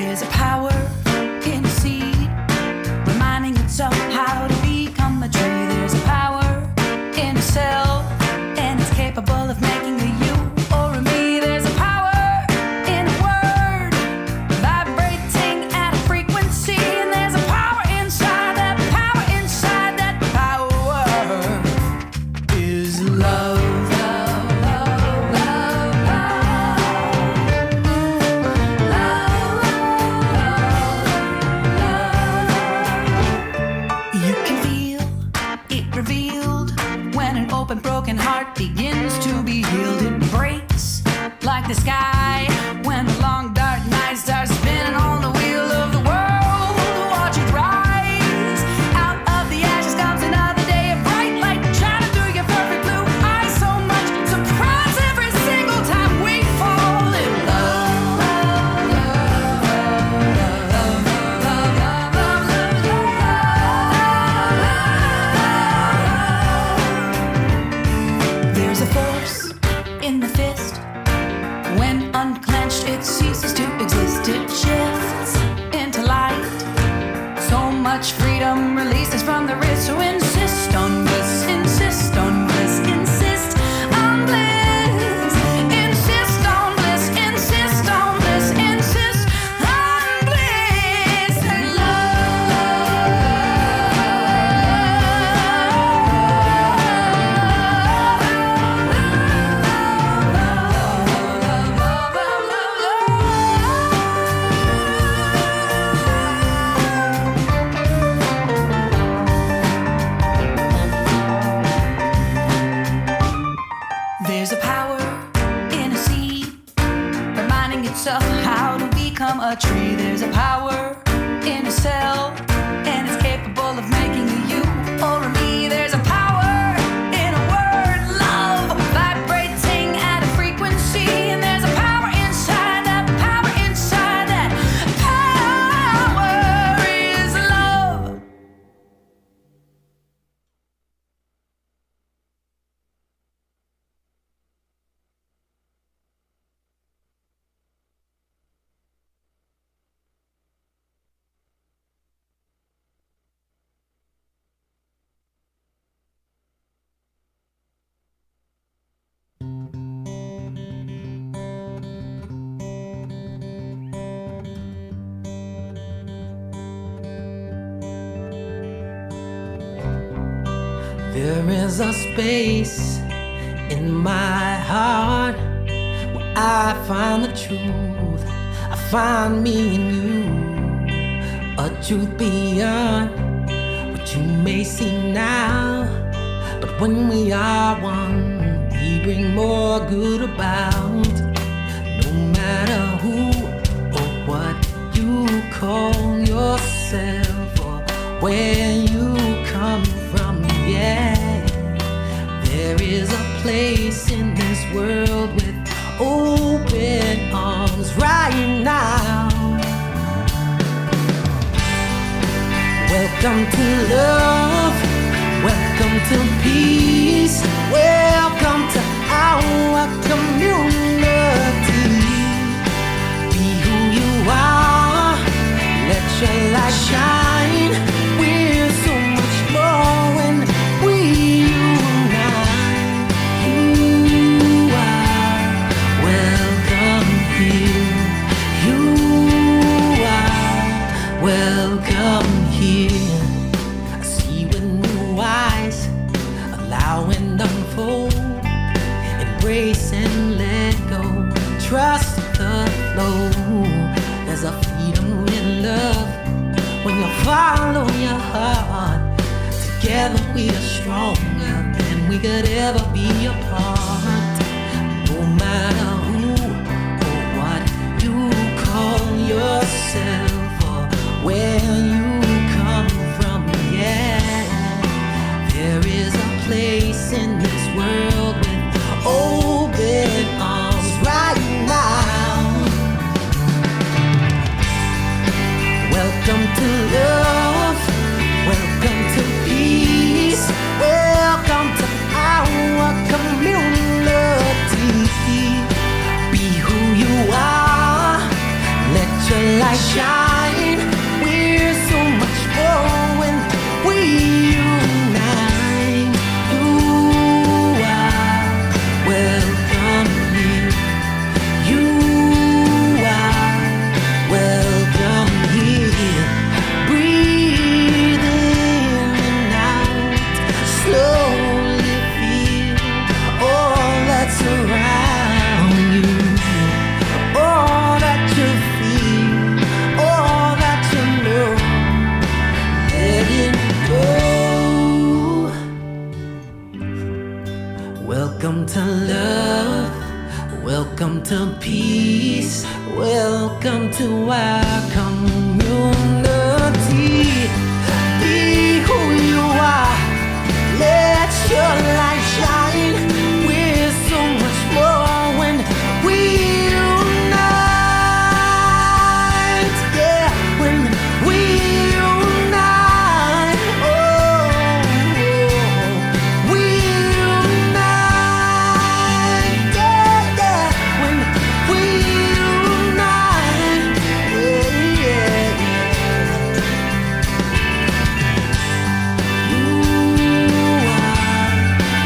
There's a power in a seed, reminding itself how to become a tree. There's a power in a cell, and it's capable of making a you or a me. There's a power in a word, vibrating at a frequency. And there's a power inside that power, inside that power is love. Open broken heart begins to be healed. It breaks like the sky when the long dark night starts spinning on the wheel of the world. Watch it rise. Out of the ashes comes another day of bright light, shining through your perfect blue eyes. So much surprise every single time we fall in love. There's a force in the fist. When unclenched, it ceases to exist. It shifts into light. So much freedom releases from the wrist. So insist on bliss, insist on bliss, insist on bliss, insist on bliss, insist on bliss, insist on bliss and There's a power in a seed, reminding itself how to become a tree. There's a power in a cell, and it's capable of making a you or a me. There's a power in a word, love, vibrating at a frequency. And there's a power inside that power, inside that power is love. There is a space in my heart where I find the truth. I find me in you, a truth beyond what you may see now. But when we are one, we bring more good about. No matter who or what you call yourself or where you come from, yeah. There is a place in this world with open arms right now. Welcome to love, welcome to peace, welcome to our community. Be who you are, let your light shine. We're so much more when we unite. You are welcome here. You are welcome here. I see with new eyes, allow and unfold, embrace and let go, trust the flow. There's a freedom in love when you follow your heart. Together we are stronger than we could ever be apart. No matter who or what you call yourself or where you come from, yeah. There is a place in this world with open arms right now. Welcome to love, welcome to peace, welcome to our community. to love. Welcome to peace. Welcome to our community. Be who you are. Let your light shine. We're so much more when we unite. Yeah, when we unite. Oh, we unite. Yeah, yeah. When we unite. Yeah, yeah, yeah. You are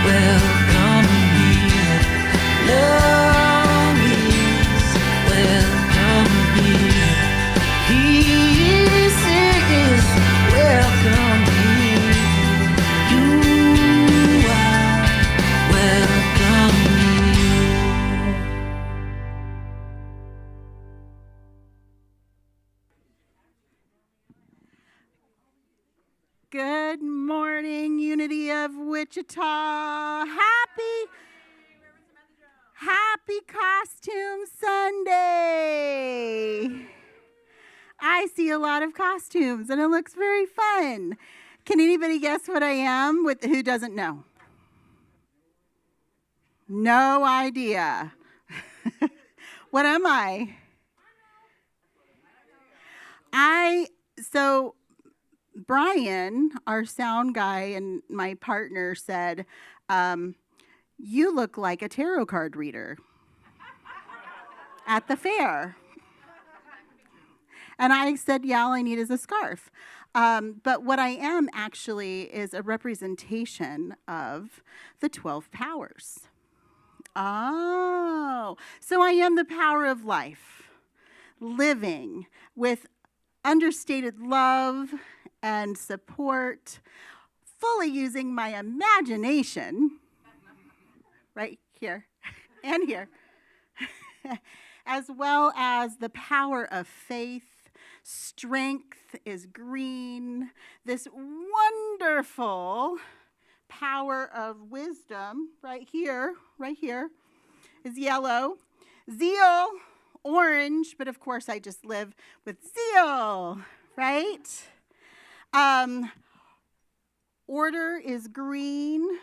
welcome here. Love is welcome here. Peace is welcome here. You are welcome here. Good morning, Unity of Wichita. Happy Costume Sunday. I see a lot of costumes and it looks very fun. Can anybody guess what I am with who doesn't know? No idea. What am I? So Brian, our sound guy and my partner, said, you look like a tarot card reader at the fair. And I said, yeah, all I need is a scarf. But what I am actually is a representation of the 12 powers. Oh, so I am the power of life, living with understated love and support, fully using my imagination, right here and here, as well as the power of faith. Strength is green. This wonderful power of wisdom right here, is yellow. Zeal, orange, but of course I just live with zeal, right? Order is green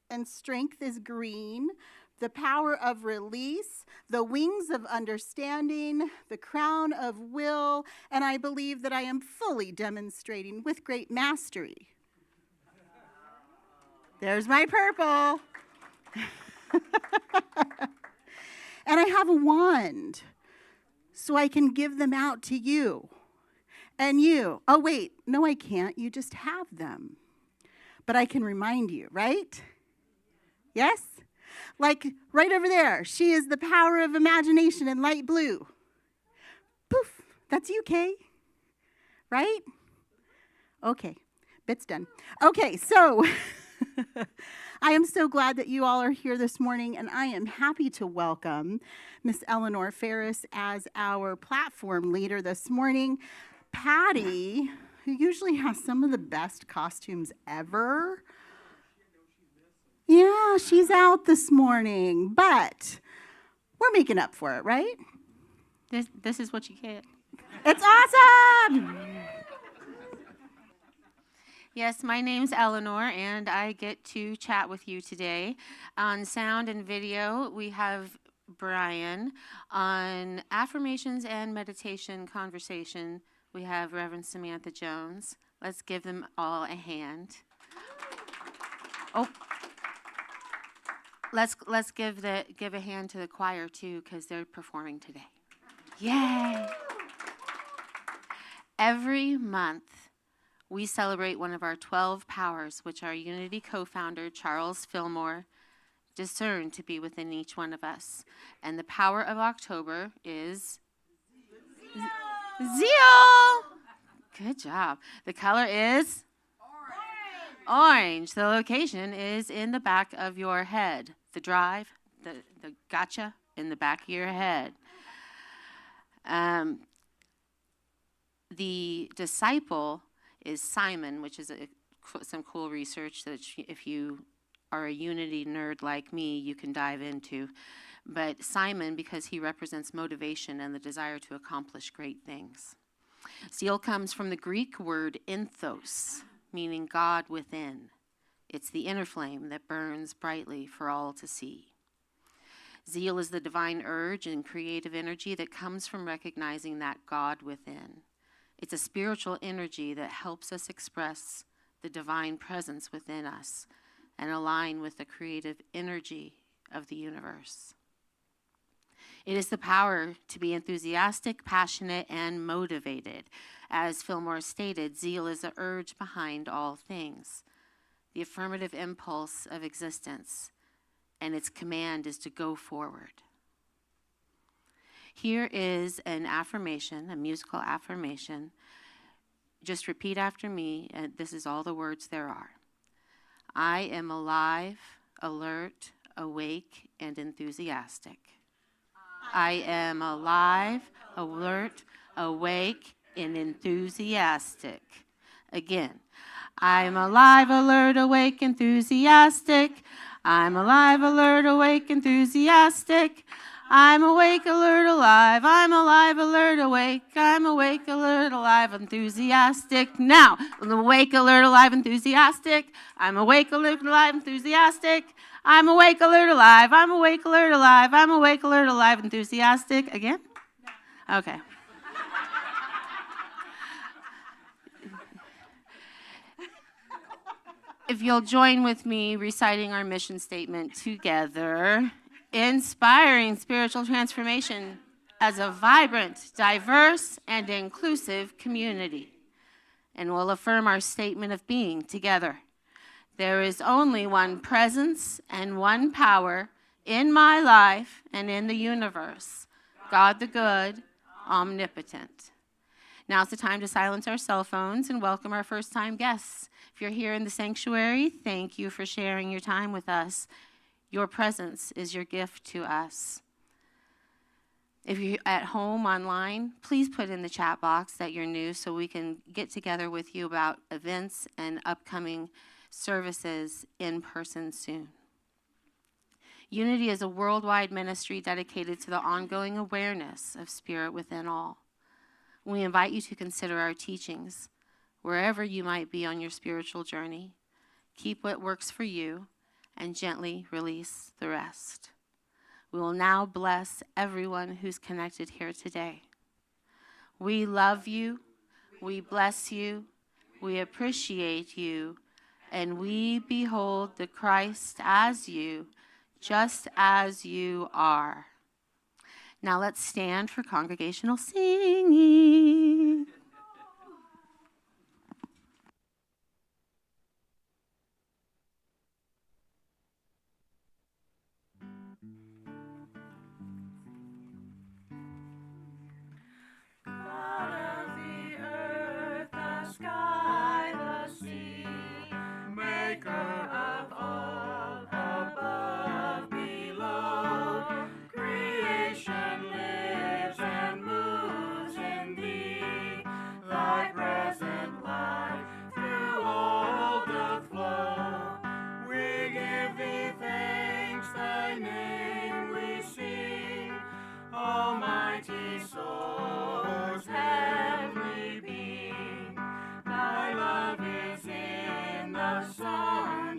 and strength is green. The power of release, the wings of understanding, the crown of will, and I believe that I am fully demonstrating with great mastery. There's my purple. And I have a wand, so I can give them out to you. And you. Oh, wait. No, I can't. You just have them. But I can remind you, right? Yes? Like right over there. She is the power of imagination in light blue. Poof. That's you, Kay. Right? Okay. Bit's done. Okay, so I am so glad that you all are here this morning, and I am happy to welcome Miss Eleanor Ferris as our platform leader this morning. Patty, who usually has some of the best costumes ever. Yeah, she's out this morning, but we're making up for it, right? This is what you get. It's awesome! Yes, my name's Eleanor, and I get to chat with you today. On sound and video, we have Brian. On affirmations and meditation conversation, we have Reverend Samantha Jones. Let's give them all a hand. Oh, let's give a hand to the choir too, because they're performing today. Yay! Every month, we celebrate one of our 12 powers, which our Unity co-founder, Charles Fillmore, discerned to be within each one of us. And the power of October is Zeal. Good job. The color is orange. The location is in the back of your head. The drive, the gotcha in the back of your head. The disciple is Simon, which is some cool research that if you are a Unity nerd like me, you can dive into. But Simon, because he represents motivation and the desire to accomplish great things. Zeal comes from the Greek word enthos, meaning God within. It's the inner flame that burns brightly for all to see. Zeal is the divine urge and creative energy that comes from recognizing that God within. It's a spiritual energy that helps us express the divine presence within us and align with the creative energy of the universe. It is the power to be enthusiastic, passionate, and motivated. As Fillmore stated, zeal is the urge behind all things, the affirmative impulse of existence, and its command is to go forward. Here is an affirmation, a musical affirmation. Just repeat after me, and this is all the words there are. I am alive, alert, awake, and enthusiastic. I am alive, alert, awake, and enthusiastic. Again, I'm alive, alert, awake, enthusiastic. I'm alive, alert, awake, enthusiastic. I'm awake, alert, alive. I'm alive, alert, awake. I'm awake, alert, alive, enthusiastic. Now, I'm awake, alert, alive, enthusiastic. I'm awake, alert, alive, enthusiastic. I'm awake, alert, alive. I'm awake, alert, alive. I'm awake, alert, alive, enthusiastic. Again? Okay. If you'll join with me reciting our mission statement together. Inspiring spiritual transformation as a vibrant, diverse, and inclusive community. And we'll affirm our statement of being together. There is only one presence and one power in my life and in the universe, God the good, omnipotent. Now's the time to silence our cell phones and welcome our first-time guests. If you're here in the sanctuary, thank you for sharing your time with us. Your presence is your gift to us. If you're at home online, please put in the chat box that you're new so we can get together with you about events and upcoming services in person soon. Unity is a worldwide ministry dedicated to the ongoing awareness of spirit within all. We invite you to consider our teachings wherever you might be on your spiritual journey. Keep what works for you and gently release the rest. We will now bless everyone who's connected here today. We love you, we bless you, we appreciate you, and we behold the Christ as you, just as you are. Now let's stand for congregational singing.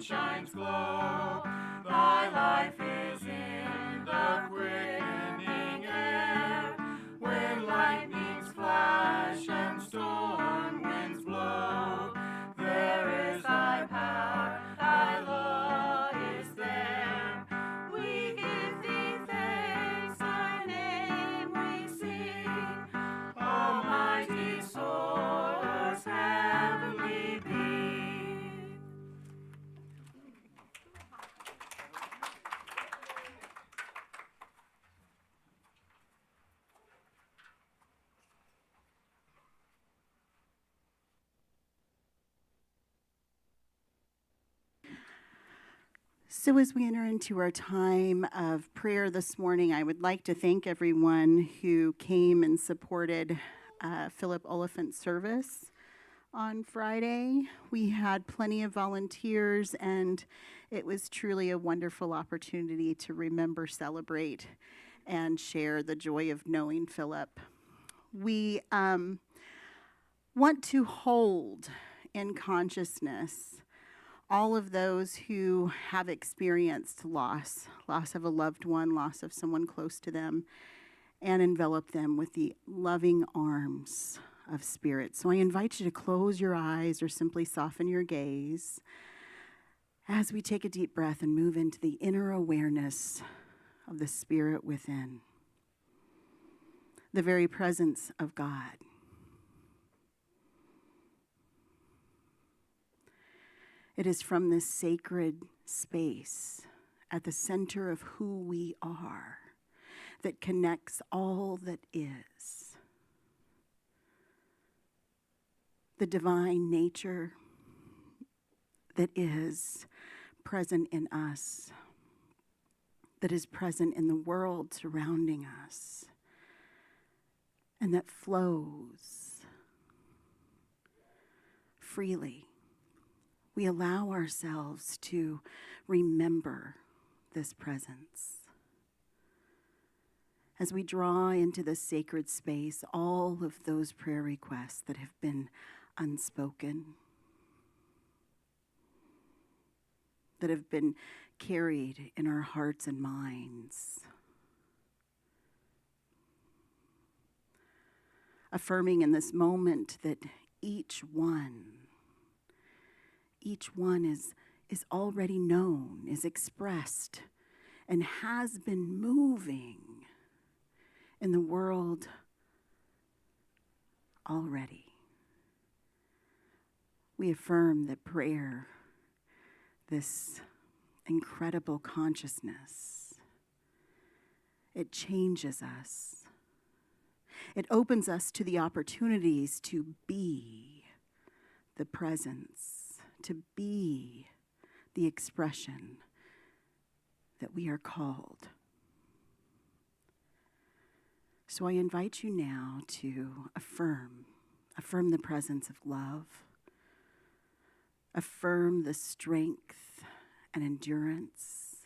Shines glow, thy life is in the quickening air. When lightnings flash and storm winds blow, there is thy power, thy law is there. We give thee thanks, thy name we sing, almighty source, heavenly being. So as we enter into our time of prayer this morning, I would like to thank everyone who came and supported Philip Oliphant's service On Friday, we had plenty of volunteers, and it was truly a wonderful opportunity to remember, celebrate, and share the joy of knowing Philip. We want to hold in consciousness all of those who have experienced loss of a loved one, loss of someone close to them, and envelop them with the loving arms of Spirit. So I invite you to close your eyes or simply soften your gaze as we take a deep breath and move into the inner awareness of the Spirit within, the very presence of God. It is from this sacred space at the center of who we are that connects all that is. The divine nature that is present in us, that is present in the world surrounding us, and that flows freely. We allow ourselves to remember this presence. As we draw into the sacred space all of those prayer requests that have been unspoken, that have been carried in our hearts and minds, affirming in this moment that each one is already known, is expressed, and has been moving in the world already. We affirm that prayer, this incredible consciousness, it changes us. It opens us to the opportunities to be the presence, to be the expression that we are called. So I invite you now to affirm the presence of love, affirm the strength and endurance,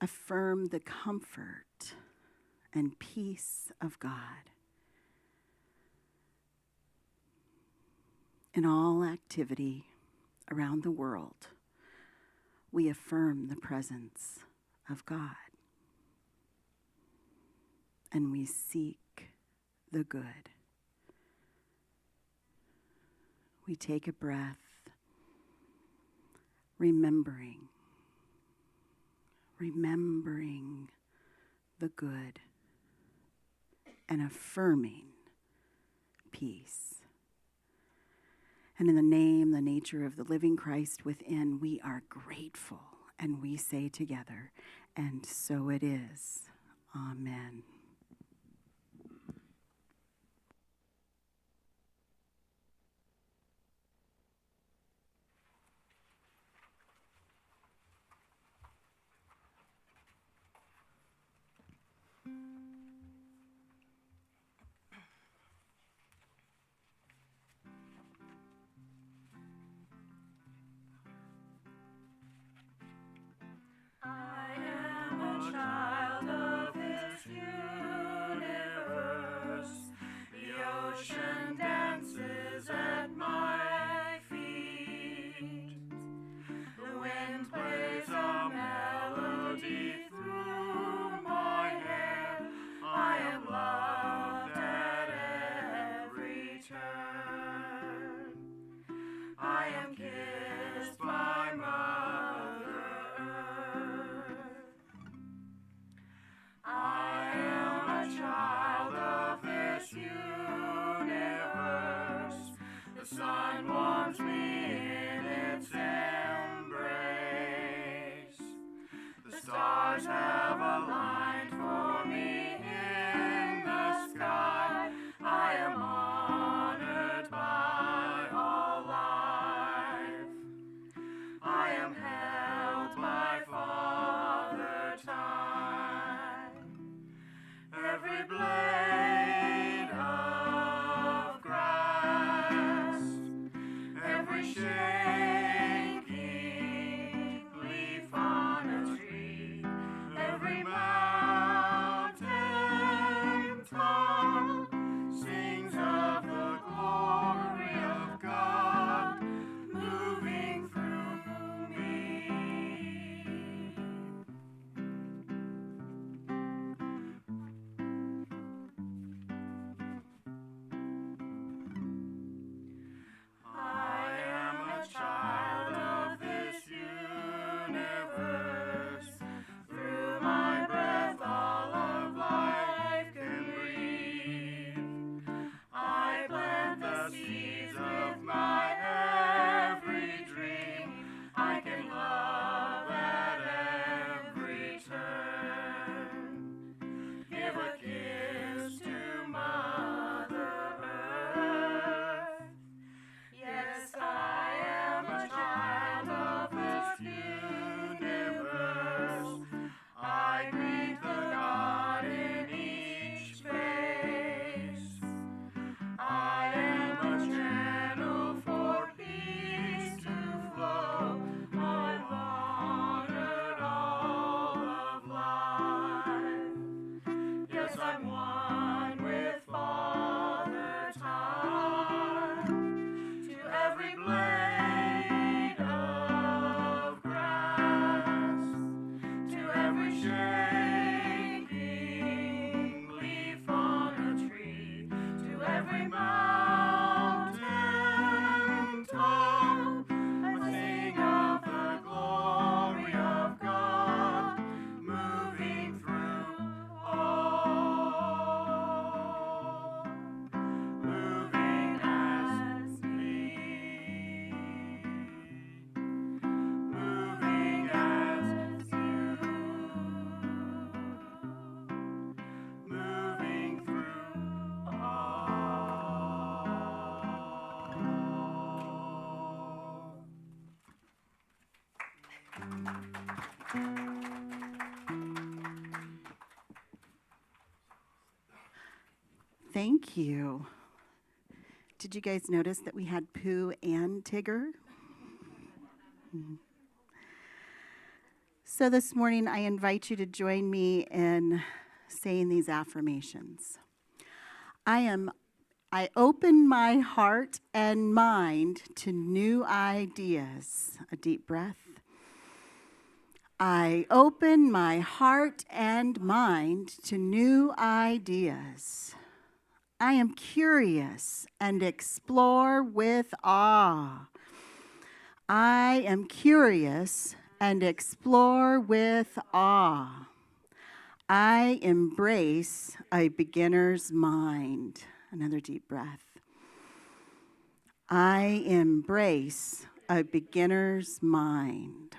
affirm the comfort and peace of God in all activity around the world. We affirm the presence of God, and we seek the good. We take a breath, remembering the good and affirming peace. And in the name, the nature of the living Christ within, we are grateful, and we say together, and so it is. Amen. I am a child of His universe. The ocean dances at my feet. The wind plays a melody through my hair. I am loved at every turn. I am kissed by Mother Earth. I am a child of this universe. The sun warms me in its embrace. The stars have aligned for me in the sky. I am honored by all life. I am held by Father Time. Every blade of grass Thank you. Did you guys notice that we had Pooh and Tigger? So this morning, I invite you to join me in saying these affirmations. I open my heart and mind to new ideas. A deep breath. I open my heart and mind to new ideas. I am curious and explore with awe. I am curious and explore with awe. I embrace a beginner's mind. Another deep breath. I embrace a beginner's mind.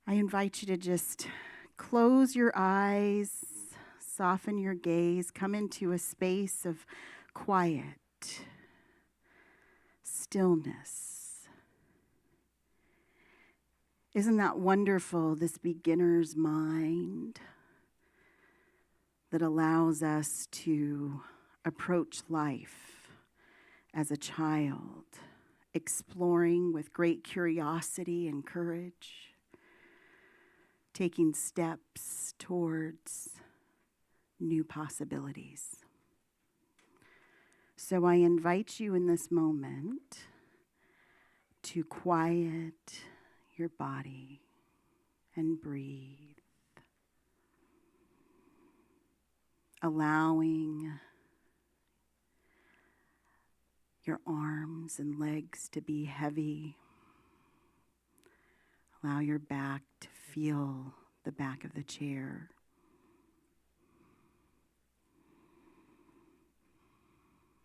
I invite you to just close your eyes, soften your gaze, come into a space of quiet, stillness. Isn't that wonderful, this beginner's mind that allows us to approach life as a child, exploring with great curiosity and courage, taking steps towards new possibilities. So I invite you in this moment to quiet your body and breathe, allowing your arms and legs to be heavy. Allow your back to feel the back of the chair.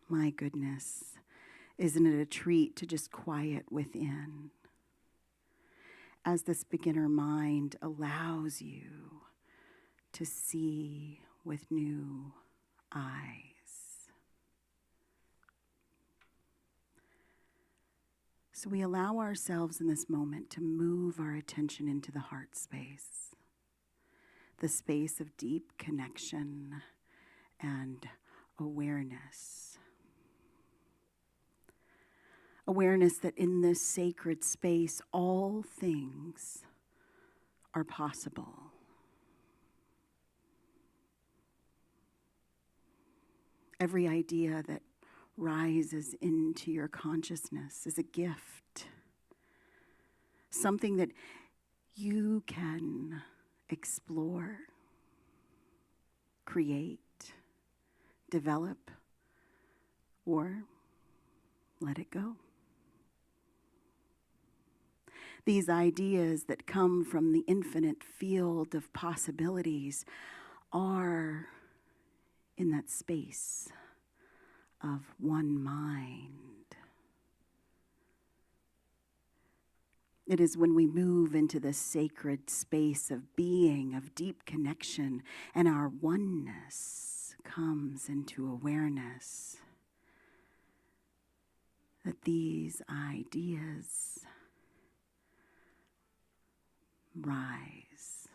My goodness, isn't it a treat to just quiet within as this beginner mind allows you to see with new eyes. So we allow ourselves in this moment to move our attention into the heart space, the space of deep connection and awareness. Awareness that in this sacred space, all things are possible. Every idea that rises into your consciousness is a gift, something that you can explore, create, develop, or let it go. These ideas that come from the infinite field of possibilities are in that space of one mind. It is when we move into this sacred space of being, of deep connection, and our oneness comes into awareness, that these ideas rise.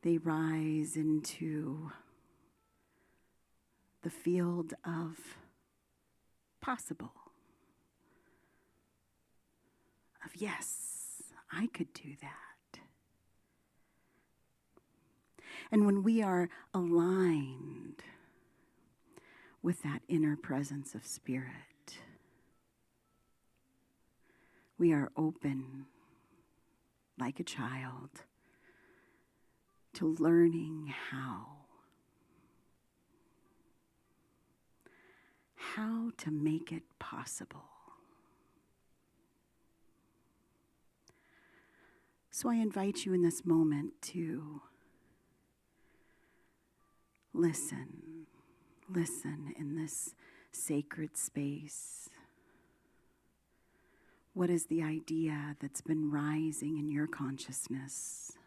They rise into the field of possible. Of yes, I could do that. And when we are aligned with that inner presence of spirit, we are open like a child to learning how to make it possible. So I invite you in this moment to listen in this sacred space. What is the idea that's been rising in your consciousness?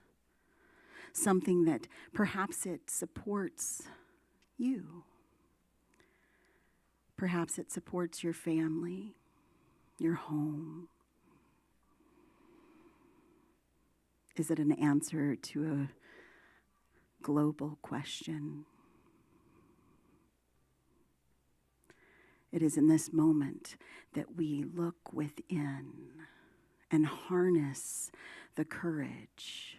Something that perhaps it supports you. Perhaps it supports your family, your home. Is it an answer to a global question? It is in this moment that we look within and harness the courage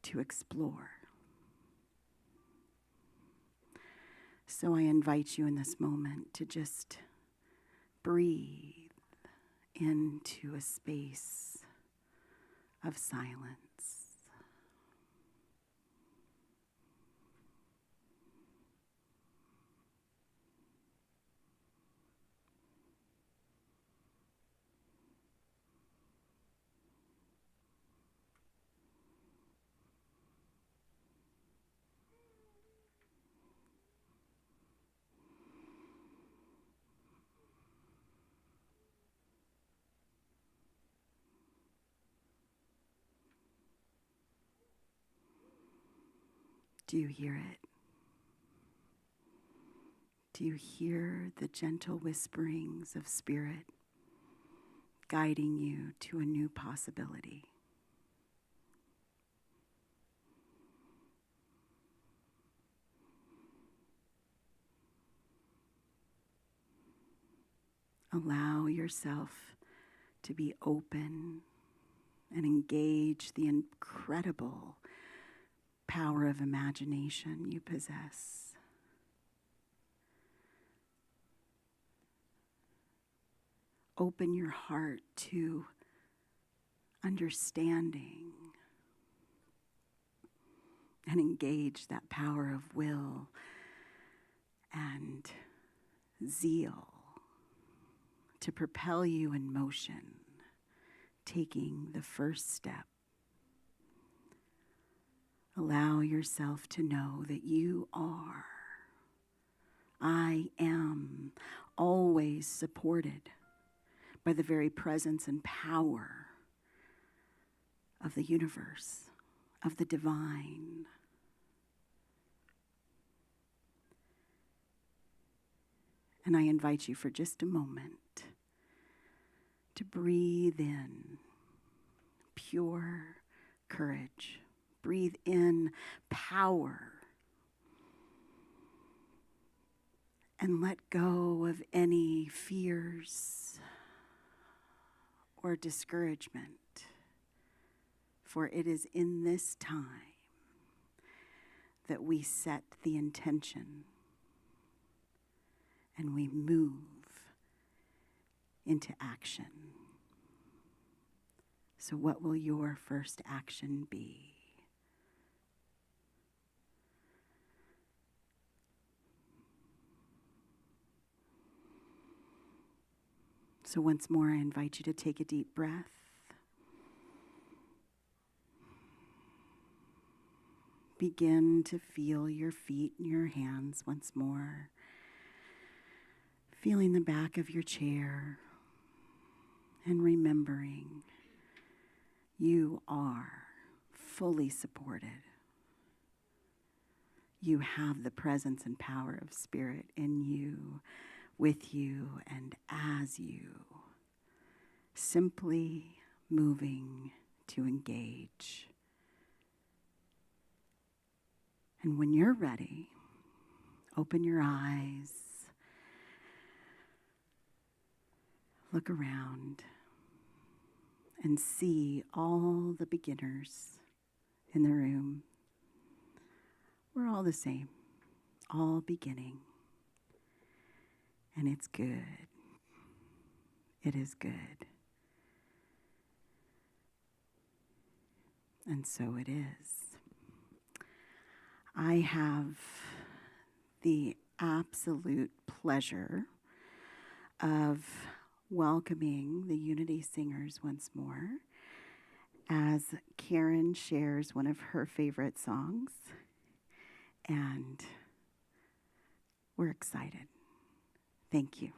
to explore. So I invite you in this moment to just breathe into a space of silence. Do you hear it? Do you hear the gentle whisperings of Spirit guiding you to a new possibility? Allow yourself to be open and engage the incredible power of imagination you possess. Open your heart to understanding and engage that power of will and zeal to propel you in motion, taking the first step. Allow yourself to know that you are, I am, always supported by the very presence and power of the universe, of the divine. And I invite you for just a moment to breathe in pure courage. Breathe in power. And let go of any fears or discouragement. For it is in this time that we set the intention and we move into action. So what will your first action be? So once more, I invite you to take a deep breath. Begin to feel your feet and your hands once more. Feeling the back of your chair and remembering you are fully supported. You have the presence and power of Spirit in you, with you, and as you, simply moving to engage. And when you're ready, open your eyes, look around, and see all the beginners in the room. We're all the same, all beginning. And it's good. It is good. And so it is. I have the absolute pleasure of welcoming the Unity Singers once more as Karen shares one of her favorite songs. And we're excited. Thank you.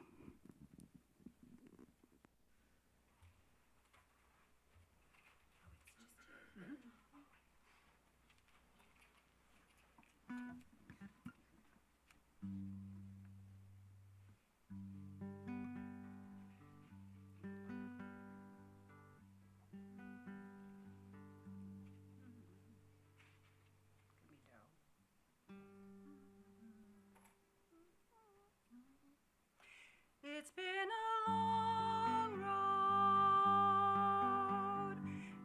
It's been a long road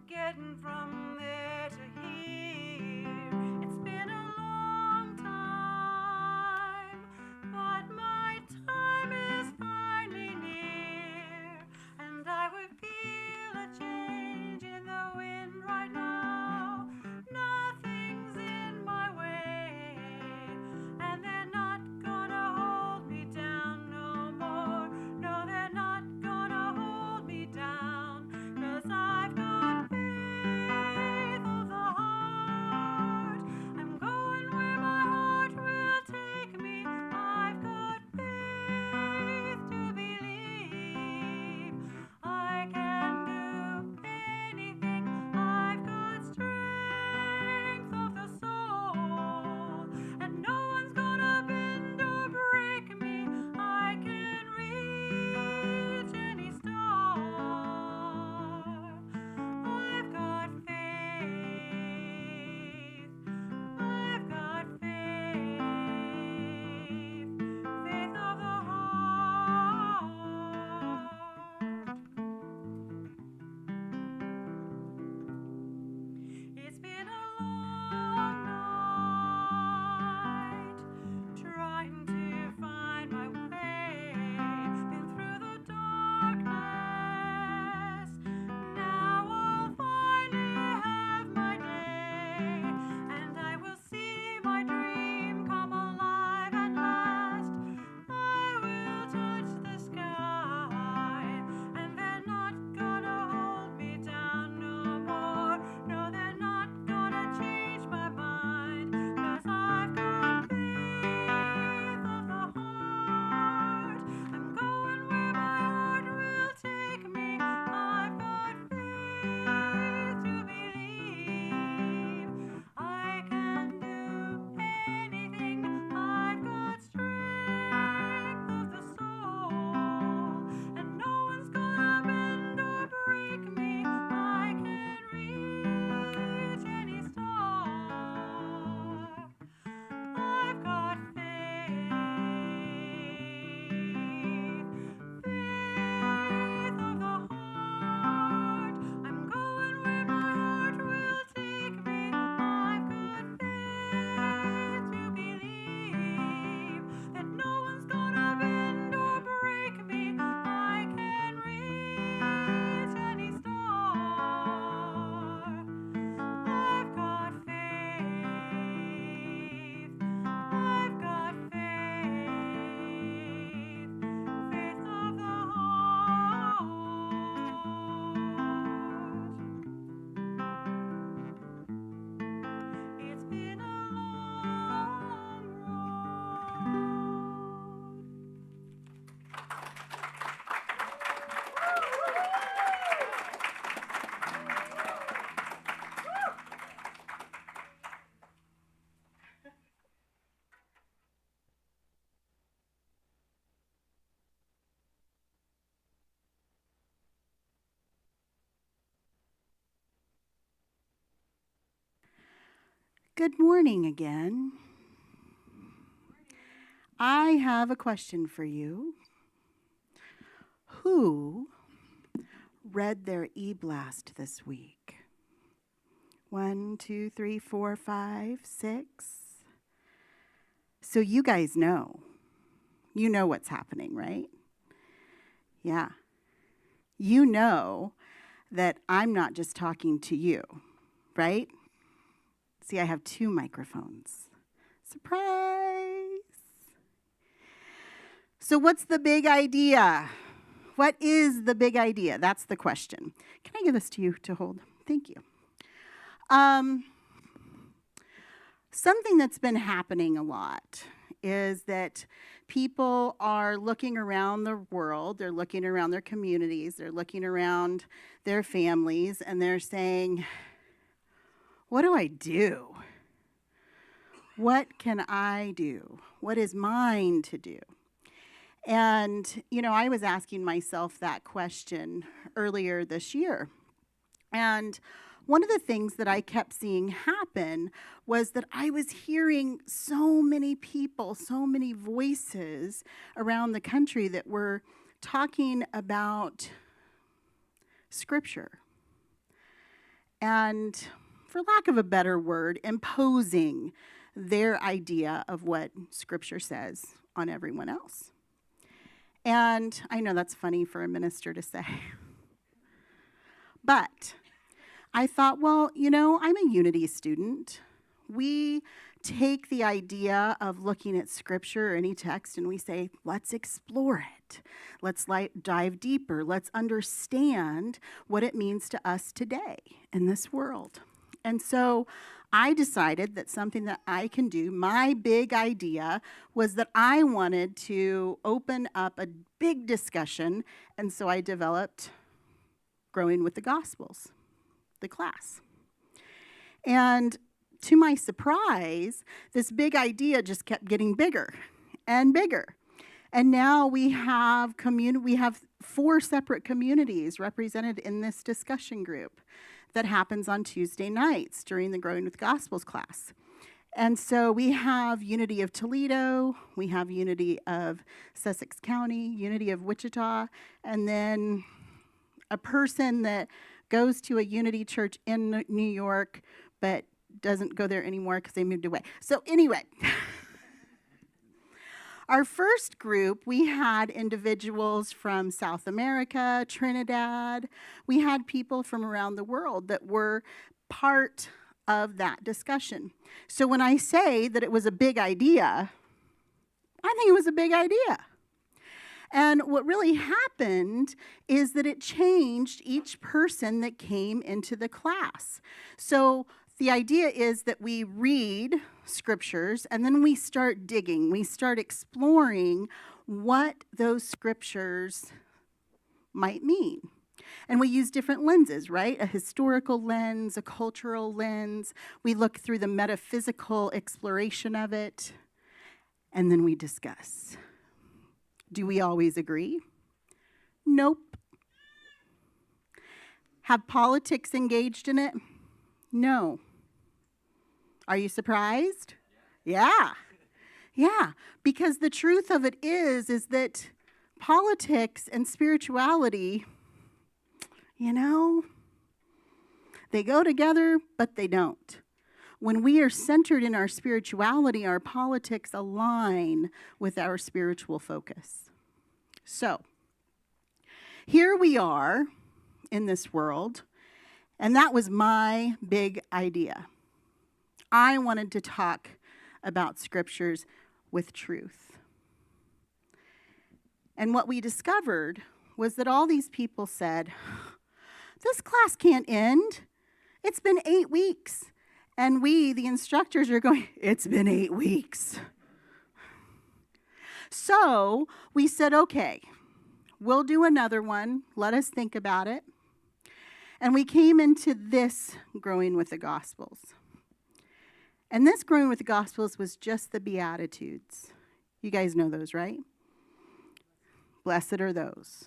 getting from there to here. It's been a long time, but my time is finally near, and I would feel a change in the wind right now. Nothing's in my way, and they're not gonna hold me down no more. No, they're not gonna hold me down, 'cause I've got faith of the heart. I'm going where my heart will take me. I've got faith to believe I can do anything. I've got strength of the soul, and no one's gonna bend or break me. I can reach any star. I've got faith. I've got faith. Faith of the heart. It's been a long night trying to find my way. Been through the darkness. Now I'll finally have my day, and I will see my dream come alive at last. I will touch the sky, and they're not gonna hold me down no more. No, they're not gonna change my mind, 'cause I've got faith of the heart. I'm going where my heart will take me. I've got faith to believe I can do anything. I've got strength of the soul, and no one's gonna bend or break me. I can reach any star. I've got faith. Faith of the heart. I'm going where my heart will take me. I've got faith to believe that no one's gonna bend or break me. I can reach any star. I've got faith. I've got faith. Faith of the heart. It's been a long road. Good morning again. I have a question for you. Who read their e-blast this week? 1, 2, 3, 4, 5, 6. So you guys know. You know what's happening, right? Yeah. You know that I'm not just talking to you, right? See, I have 2 microphones. Surprise! So what's the big idea? What is the big idea? That's the question. Can I give this to you to hold? Thank you. Something that's been happening a lot is that people are looking around the world, they're looking around their communities, they're looking around their families, and they're saying, what do I do? What can I do? What is mine to do? And, you know, I was asking myself that question earlier this year. And one of the things that I kept seeing happen was that I was hearing so many people, so many voices around the country that were talking about Scripture. And for lack of a better word, imposing their idea of what Scripture says on everyone else. And I know that's funny for a minister to say. But I thought, well, I'm a Unity student. We take the idea of looking at Scripture or any text and we say, let's explore it. Let's dive deeper. Let's understand what it means to us today in this world. And so I decided that something that I can do, my big idea was that I wanted to open up a big discussion. And so I developed Growing with the Gospels, the class. And to my surprise, this big idea just kept getting bigger and bigger. And now we have 4 separate communities represented in this discussion group that happens on Tuesday nights during the Growing with Gospels class. And so we have Unity of Toledo, we have Unity of Sussex County, Unity of Wichita, and then a person that goes to a Unity church in New York, but doesn't go there anymore because they moved away. So anyway, our first group, we had individuals from South America, Trinidad. We had people from around the world that were part of that discussion. So when I say that it was a big idea, I think it was a big idea. And what really happened is that it changed each person that came into the class. So the idea is that we read scriptures and then we start digging. We start exploring what those scriptures might mean. And we use different lenses, right? A historical lens, a cultural lens. We look through the metaphysical exploration of it, and then we discuss. Do we always agree? Nope. Have politics engaged in it? No. Are you surprised? Yeah. Yeah, because the truth of it is that politics and spirituality, they go together, but they don't. When we are centered in our spirituality, our politics align with our spiritual focus. So, here we are in this world, and that was my big idea. I wanted to talk about scriptures with truth. And what we discovered was that all these people said, this class can't end. It's been 8 weeks. And we, the instructors, are going, it's been 8 weeks. So we said, okay, we'll do another one. Let us think about it. And we came into this Growing with the Gospels. And this Growing with the Gospels was just the Beatitudes. You guys know those, right? Blessed are those.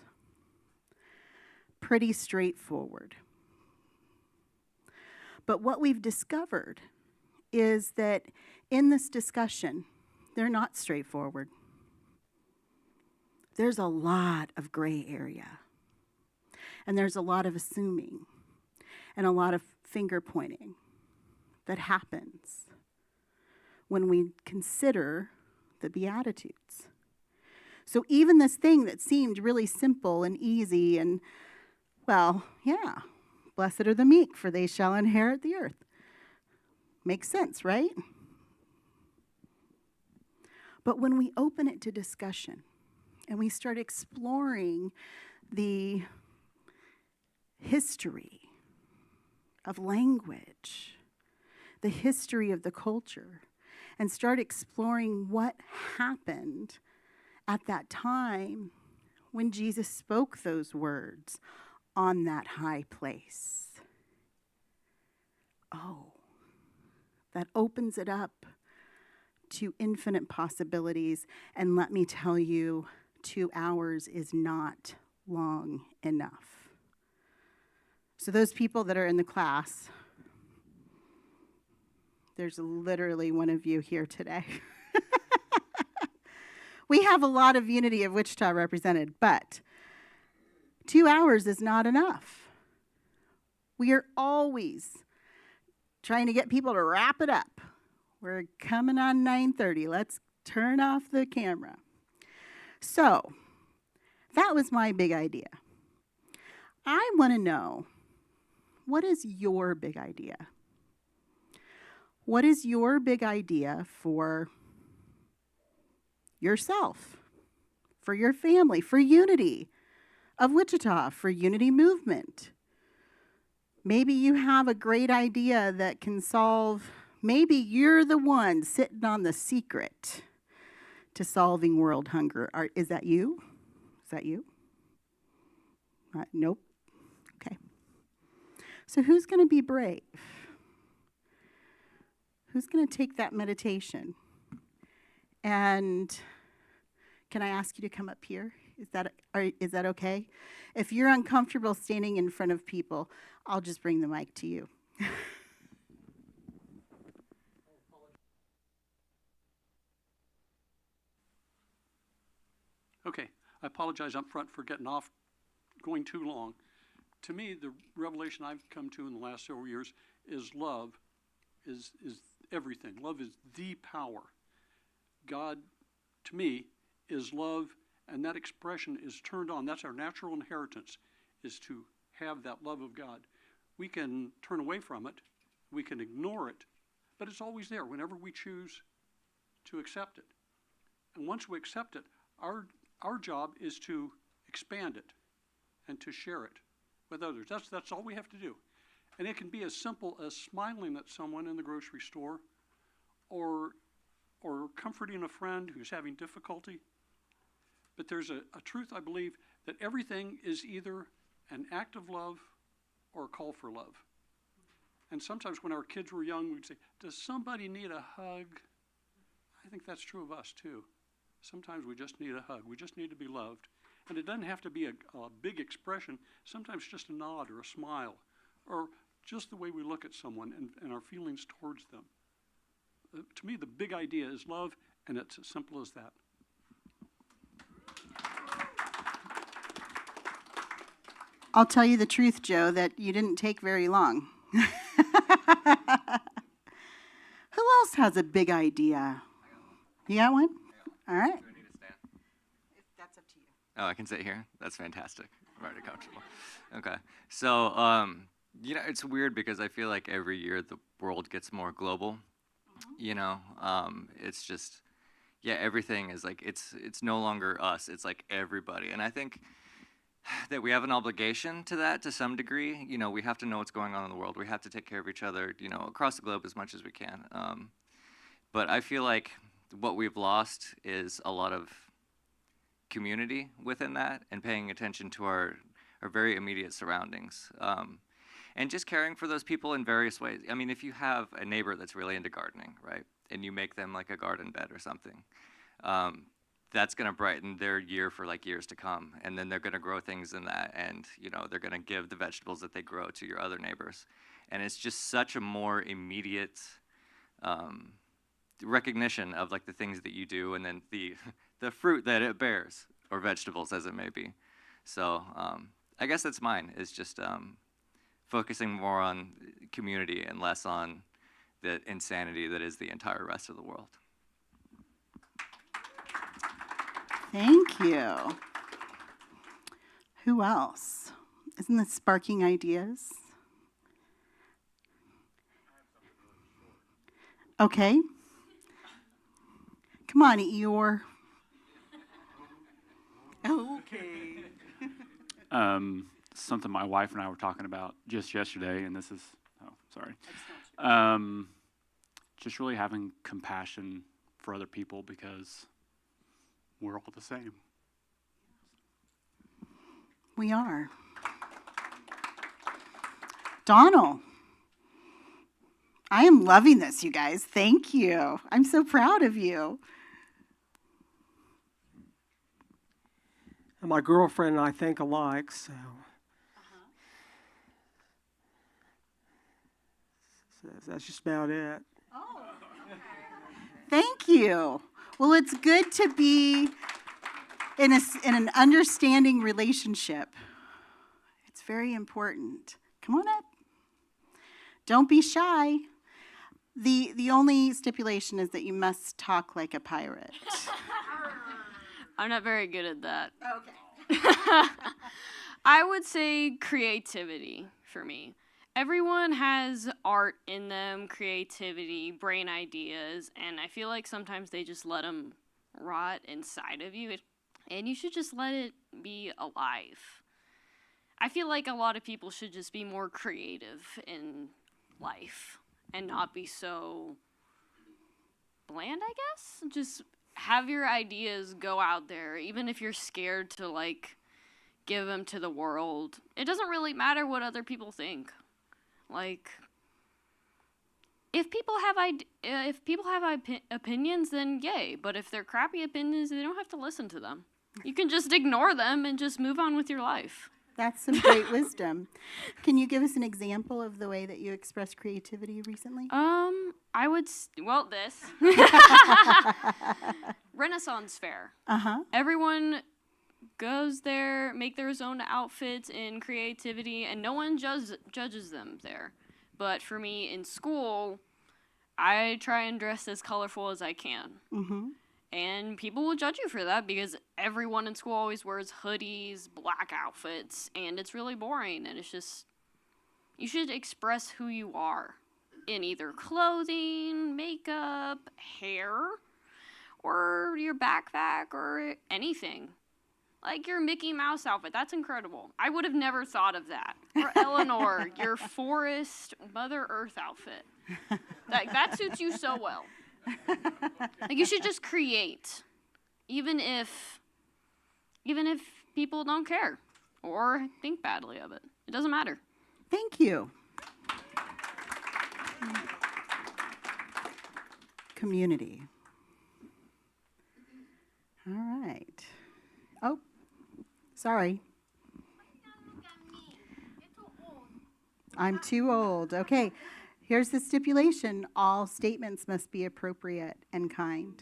Pretty straightforward. But what we've discovered is that in this discussion, they're not straightforward. There's a lot of gray area. And there's a lot of assuming and a lot of finger pointing that happens when we consider the Beatitudes. So even this thing that seemed really simple and easy and, well, yeah, blessed are the meek, for they shall inherit the earth. Makes sense, right? But when we open it to discussion and we start exploring the history of language, the history of the culture, and start exploring what happened at that time when Jesus spoke those words on that high place. Oh, that opens it up to infinite possibilities. And let me tell you, 2 hours is not long enough. So those people that are in the class, there's literally one of you here today. We have a lot of unity of Wichita represented, but 2 hours is not enough. We are always trying to get people to wrap it up. We're coming on 9:30. Let's turn off the camera. So, that was my big idea. I want to know, what is your big idea? What is your big idea for yourself, for your family, for unity of Wichita, for unity movement? Maybe you have a great idea that can solve, maybe you're the one sitting on the secret to solving world hunger. Is that you? Is that you? Nope. Okay. So who's going to be brave? Who's going to take that meditation? And can I ask you to come up here? Is that okay? If you're uncomfortable standing in front of people, I'll just bring the mic to you. Okay, I apologize up front for going too long. To me, the revelation I've come to in the last several years is love is everything. Love is the power. God, to me, is love, and that expression is turned on. That's our natural inheritance, is to have that love of God. We can turn away from it, we can ignore it, but it's always there whenever we choose to accept it. And once we accept it, our job is to expand it and to share it with others. That's all we have to do. And it can be as simple as smiling at someone in the grocery store or comforting a friend who's having difficulty. But there's a truth, I believe, that everything is either an act of love or a call for love. And sometimes when our kids were young, we'd say, does somebody need a hug? I think that's true of us too. Sometimes we just need a hug. We just need to be loved. And it doesn't have to be a big expression. Sometimes just a nod or a smile or just the way we look at someone and our feelings towards them. To me, the big idea is love, and it's as simple as that. I'll tell you the truth, Joe, that you didn't take very long. Who else has a big idea? You got one? All right. Do I need to stand? That's up to you. Oh, I can sit here? That's fantastic. I'm already comfortable. Okay. So, it's weird because I feel like every year the world gets more global. It's just, everything is like, it's no longer us. It's like everybody. And I think that we have an obligation to that to some degree. We have to know what's going on in the world. We have to take care of each other, across the globe as much as we can. But I feel like what we've lost is a lot of community within that and paying attention to our very immediate surroundings. And just caring for those people in various ways. I mean, if you have a neighbor that's really into gardening, right, and you make them like a garden bed or something, that's going to brighten their year for like years to come. And then they're going to grow things in that, and they're going to give the vegetables that they grow to your other neighbors. And it's just such a more immediate recognition of like the things that you do, and then the fruit that it bears, or vegetables as it may be. So I guess that's mine, is just focusing more on community and less on the insanity that is the entire rest of the world. Thank you. Who else? Isn't this sparking ideas? Okay. Come on, Eeyore. Okay. Something my wife and I were talking about just yesterday, and this is, just really having compassion for other people because we're all the same. We are. Donald, I am loving this, you guys. Thank you. I'm so proud of you. And my girlfriend and I think alike, so. So that's just about it. Thank you. Well, it's good to be in an understanding relationship. It's very important. Come on up. Don't be shy. The only stipulation is that you must talk like a pirate. I'm not very good at that. Okay. I would say creativity for me. Everyone has art in them, creativity, brain ideas, and I feel like sometimes they just let them rot inside of you, and you should just let it be alive. I feel like a lot of people should just be more creative in life and not be so bland, I guess. Just have your ideas go out there, even if you're scared to, like, give them to the world. It doesn't really matter what other people think. Like, if people have opinions, then yay. But if they're crappy opinions, they don't have to listen to them. You can just ignore them and just move on with your life. That's some great wisdom. Can you give us an example of the way that you expressed creativity recently? I would, this. Renaissance Fair. Uh-huh. Everyone goes there, make their own outfits in creativity, and no one judges them there. But for me, in school, I try and dress as colorful as I can. Mm-hmm. And people will judge you for that because everyone in school always wears hoodies, black outfits, and it's really boring. And it's just, you should express who you are in either clothing, makeup, hair, or your backpack, or anything. Like your Mickey Mouse outfit, that's incredible. I would have never thought of that. Or Eleanor, your forest Mother Earth outfit. Like, that suits you so well. Like, you should just create, even if people don't care or think badly of it. It doesn't matter. Thank you. Community. All right. Oh, sorry. I'm too old. Okay. Here's the stipulation. All statements must be appropriate and kind.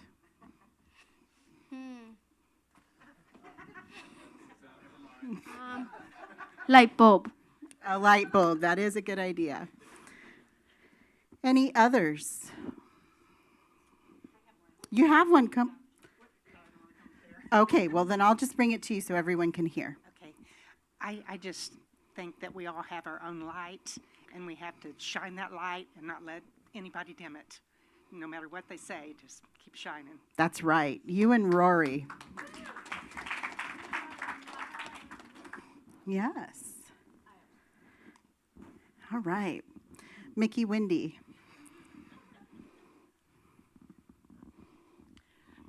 Light bulb. A light bulb. That is a good idea. Any others? You have one. Come. Okay, well, then I'll just bring it to you so everyone can hear. Okay. I just think that we all have our own light, and we have to shine that light and not let anybody dim it. No matter what they say, just keep shining. That's right. You and Rory. Yes. All right. Mickey Wendy.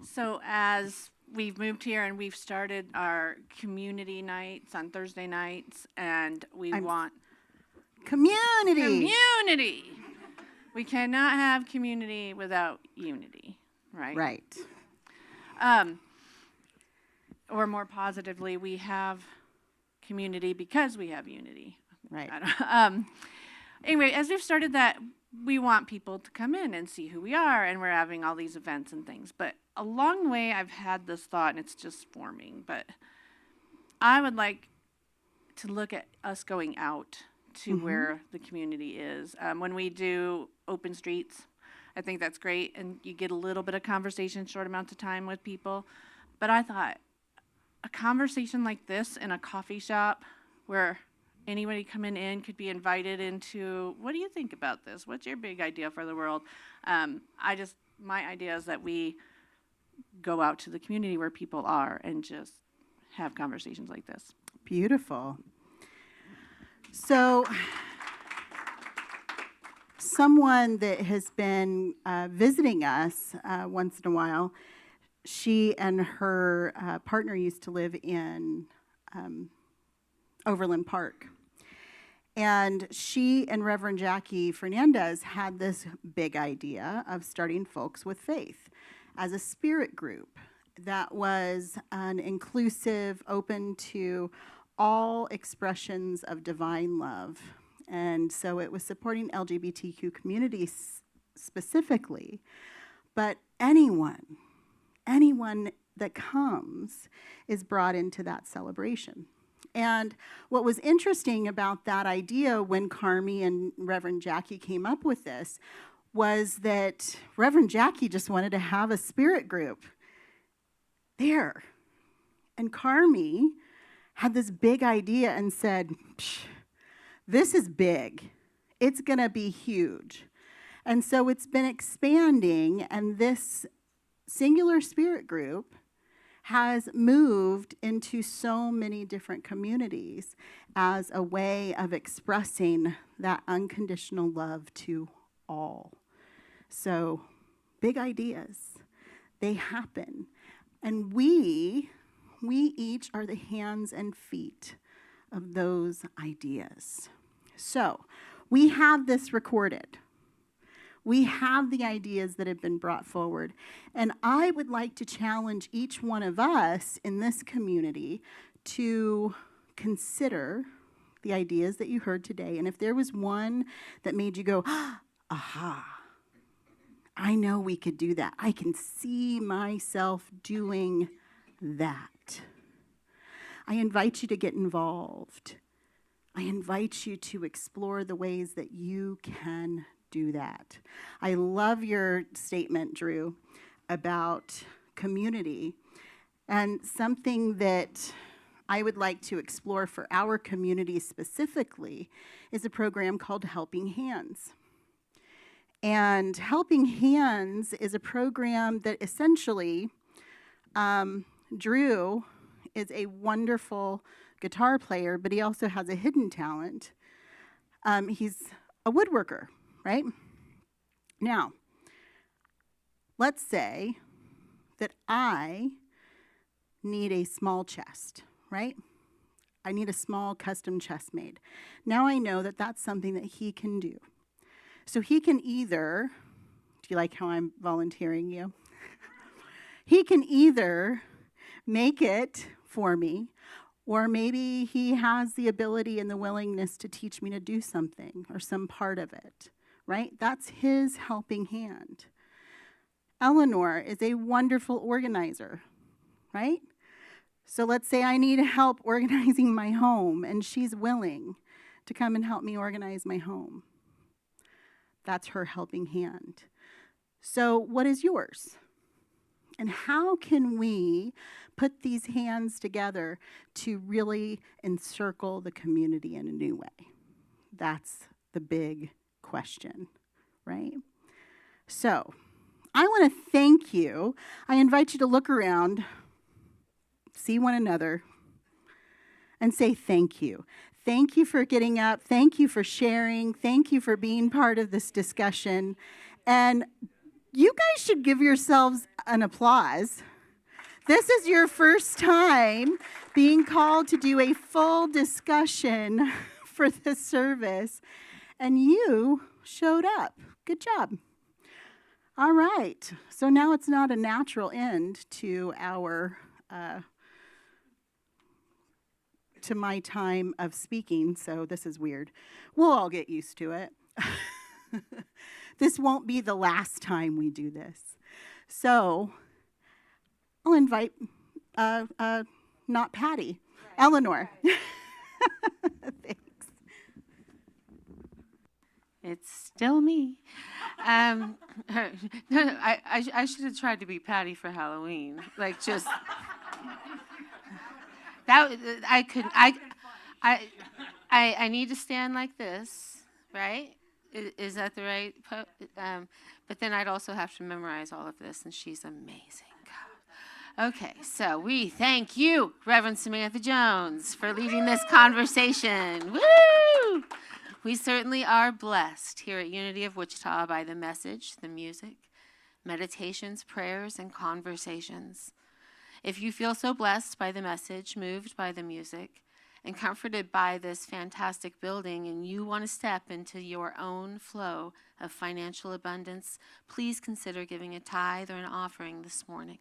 So as we've moved here and we've started our community nights on Thursday nights, and we want community. We cannot have community without unity, right? Right. Or more positively, we have community because we have unity. Right. Anyway, as we've started that, we want people to come in and see who we are, and we're having all these events and things. But along the way, I've had this thought, and it's just forming, but I would like to look at us going out to where the community is. When we do open streets, I think that's great, and you get a little bit of conversation, short amount of time with people. But I thought a conversation like this in a coffee shop where anybody coming in could be invited into, what do you think about this? What's your big idea for the world? My idea is that we go out to the community where people are and just have conversations like this. Beautiful. So, someone that has been visiting us once in a while, she and her partner used to live in Overland Park. And she and Reverend Jackie Fernandez had this big idea of starting Folks with Faith as a spirit group that was an inclusive, open to all expressions of divine love. And so it was supporting LGBTQ communities specifically, but anyone anyone that comes is brought into that celebration. And what was interesting about that idea when Carmi and Reverend Jackie came up with this was that Reverend Jackie just wanted to have a spirit group there. And Carmi had this big idea and said, this is big. It's going to be huge. And so it's been expanding, and this singular spirit group has moved into so many different communities as a way of expressing that unconditional love to all. So, big ideas, they happen. And we each are the hands and feet of those ideas. So, we have this recorded. We have the ideas that have been brought forward. And I would like to challenge each one of us in this community to consider the ideas that you heard today. And if there was one that made you go, aha, I know we could do that. I can see myself doing that. I invite you to get involved. I invite you to explore the ways that you can do that. I love your statement, Drew, about community. And something that I would like to explore for our community specifically is a program called Helping Hands. And Helping Hands is a program that essentially, Drew is a wonderful guitar player, but he also has a hidden talent. He's a woodworker, right? Now, let's say that I need a small chest, right? I need a small custom chest made. Now I know that that's something that he can do. So he can either, do you like how I'm volunteering you? He can either make it for me, or maybe he has the ability and the willingness to teach me to do something or some part of it, right? That's his helping hand. Eleanor is a wonderful organizer, right? So let's say I need help organizing my home, and she's willing to come and help me organize my home. That's her helping hand. So what is yours? And how can we put these hands together to really encircle the community in a new way? That's the big question, right? So I want to thank you. I invite you to look around, see one another, and say thank you. Thank you for getting up. Thank you for sharing. Thank you for being part of this discussion. And you guys should give yourselves an applause. This is your first time being called to do a full discussion for this service, and you showed up. Good job. All right, so now it's not a natural end to our to my time of speaking, so this is weird. We'll all get used to it. This won't be the last time we do this. So I'll invite, not Patty, right. Eleanor. Right. Thanks. It's still me. No, I should have tried to be Patty for Halloween. Like just that. I need to stand like this, right? Is that the right? But then I'd also have to memorize all of this, and she's amazing. Okay, so we thank you, Reverend Samantha Jones, for leading this conversation. Woo! We certainly are blessed here at Unity of Wichita by the message, the music, meditations, prayers, and conversations. If you feel so blessed by the message, moved by the music, and comforted by this fantastic building, and you want to step into your own flow of financial abundance, please consider giving a tithe or an offering this morning.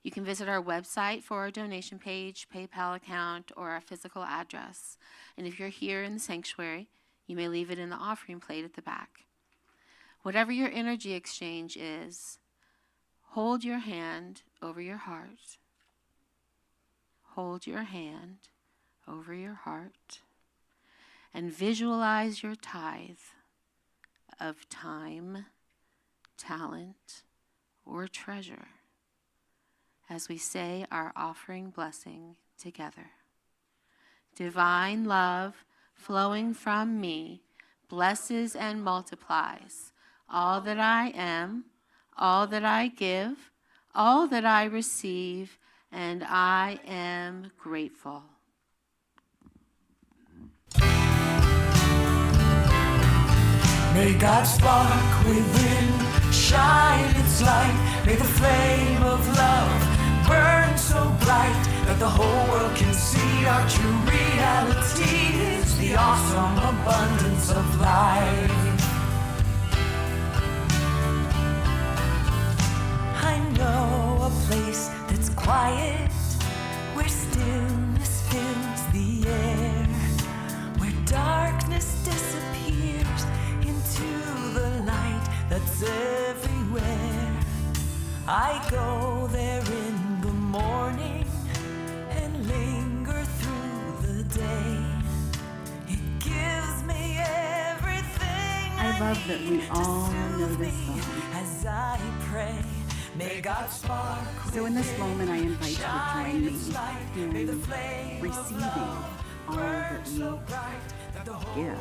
You can visit our website for our donation page, PayPal account, or our physical address. And if you're here in the sanctuary, you may leave it in the offering plate at the back. Whatever your energy exchange is, hold your hand over your heart. Hold your hand over your heart and visualize your tithe of time, talent, or treasure as we say our offering blessing together. Divine love flowing from me blesses and multiplies all that I am, all that I give, all that I receive, and I am grateful. May God's spark within shine its light. May the flame of love burn so bright that the whole world can see our true reality is the awesome abundance of life. I know a place that's quiet, where stillness fills the air, where darkness disappears into the light that's everywhere. I go there in the morning and linger through the day. It gives me everything I love that we all know this song. as I pray. May God spark. So in this moment, I invite you to join me in receiving all that we give.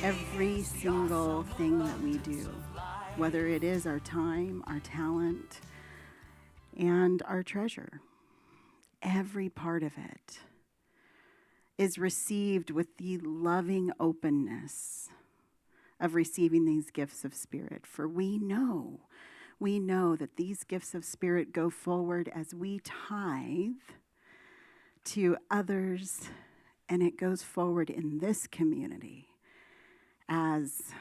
Every single thing that we do, whether it is our time, our talent, and our treasure, every part of it is received with the loving openness of receiving these gifts of Spirit. For we know that these gifts of Spirit go forward as we tithe to others, and it goes forward in this community as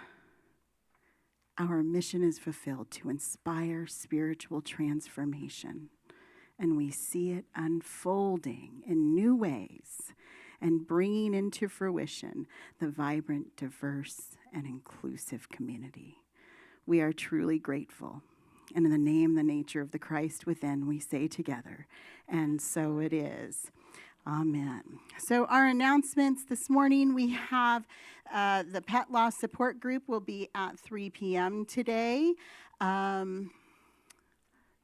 our mission is fulfilled to inspire spiritual transformation. And we see it unfolding in new ways and bringing into fruition the vibrant, diverse, and inclusive community. We are truly grateful. And in the name, the nature of the Christ within, we say together, and so it is. Amen. So our announcements this morning, we have the Pet Loss Support Group will be at 3 p.m. today.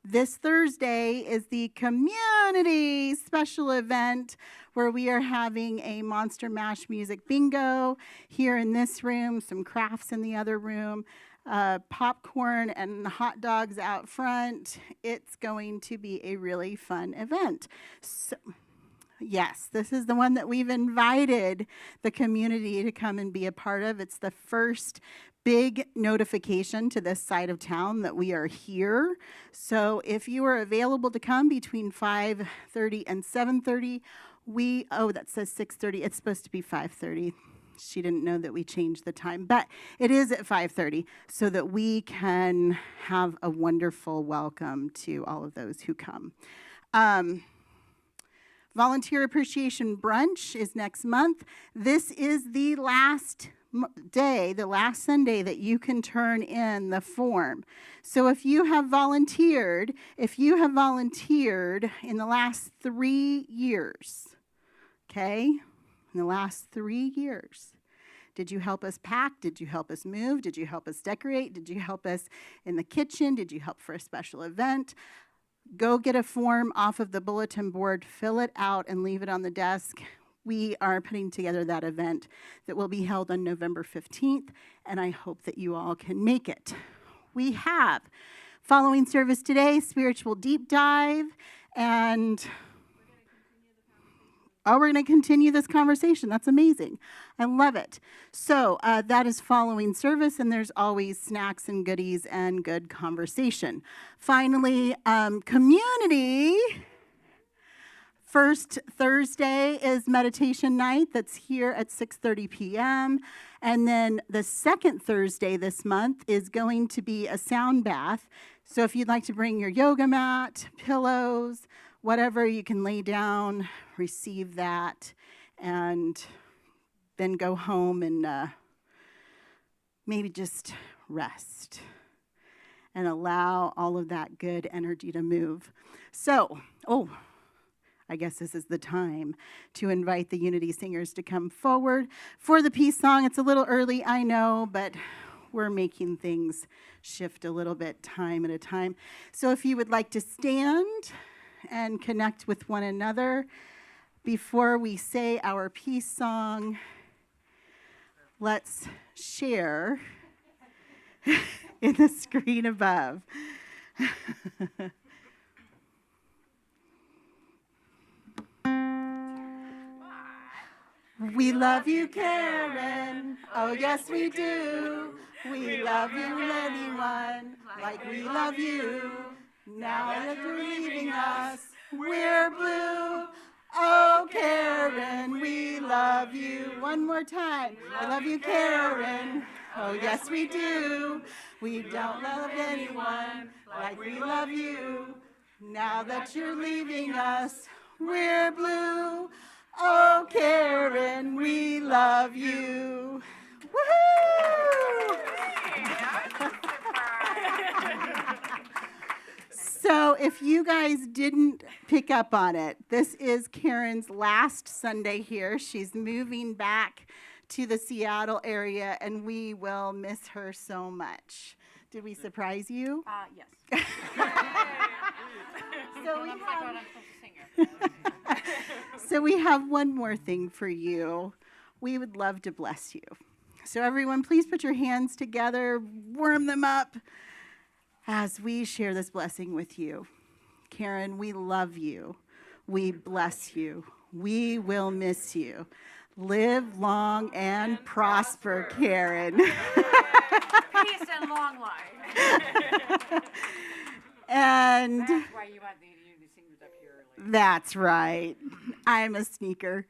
This Thursday is the community special event where we are having a Monster Mash music bingo here in this room, some crafts in the other room, popcorn and hot dogs out front. It's going to be a really fun event. So, yes, this is the one that we've invited the community to come and be a part of. It's the first big notification to this side of town that we are here. So if you are available to come between 5:30 and 7:30, that says 6:30. It's supposed to be 5:30. She didn't know that we changed the time, but it is at 5:30 so that we can have a wonderful welcome to all of those who come. Volunteer Appreciation Brunch is next month. This is the last day, the last Sunday that you can turn in the form. So if you have volunteered in the last 3 years, okay, in the last 3 years, did you help us pack? Did you help us move? Did you help us decorate? Did you help us in the kitchen? Did you help for a special event? Go get a form off of the bulletin board, fill it out, and leave it on the desk. We are putting together that event that will be held on November 15th, and I hope that you all can make it. We have following service today, spiritual deep dive, and we're going to continue this conversation. That's amazing. I love it. So that is following service, and there's always snacks and goodies and good conversation. Finally, community. First Thursday is meditation night. That's here at 6:30 p.m. And then the second Thursday this month is going to be a sound bath. So if you'd like to bring your yoga mat, pillows, whatever, you can lay down, receive that, and then go home and maybe just rest. and allow all of that good energy to move. So, I guess this is the time to invite the Unity Singers to come forward for the peace song. It's a little early, I know, but we're making things shift a little bit time at a time. So if you would like to stand and connect with one another before we say our peace song, let's share in the screen above. We love you, Karen. Oh, yes, we do. We love you, anyone, like we love you. Now that you're leaving us, we're blue. Oh, Karen, we love you. One more time. We love you, Karen. Oh, yes, we do. We don't love anyone like we love you. Now that you're leaving us, we're blue. Oh, Karen, we love you. Woohoo! So if you guys didn't pick up on it, this is Karen's last Sunday here. She's moving back to the Seattle area, and we will miss her so much. Did we surprise you? Yes. So we have one more thing for you. We would love to bless you. So everyone, please put your hands together, warm them up as we share this blessing with you. Karen, we love you. We bless you. We will miss you. Live long and prosper, Karen. Peace and long life. And That's why you want the Unity Singers up here early. that's right. I'm a sneaker.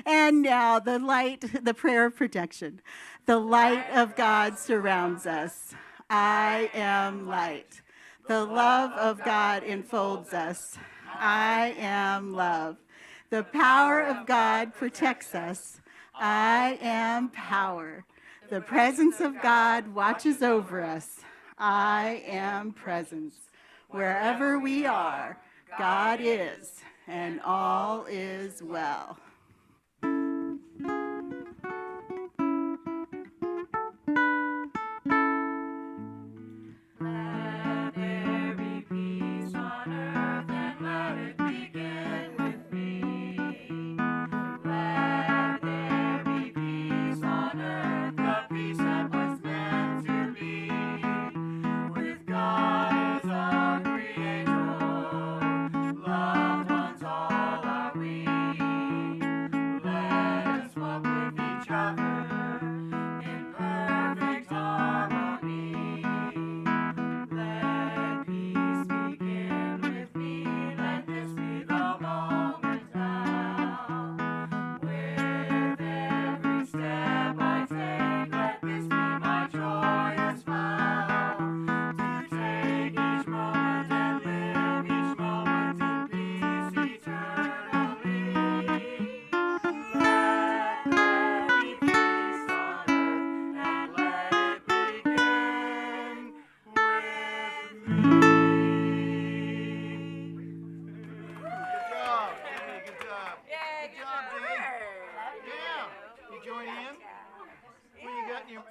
And now the light, the prayer of protection. The light of God surrounds us. I am light. The love of God enfolds us. I am love. The power of God protects us. I am power. The presence of God watches over us. I am presence. Wherever we are, God is, and all is well. Let there be peace on earth, and let it begin with me. Let there be peace on earth, the peace that was meant to be. With God as our creator, loved ones all are we. Let us walk with each other in perfect harmony. Let peace begin with me. Let this be the moment now. With every step I take, let this be my joyous vow. To take each moment and live each moment in peace eternally. Let there be peace on earth, and let it begin with me. Good job. Hey, good job. Good job, Dave. Yeah. You join in? What you got in your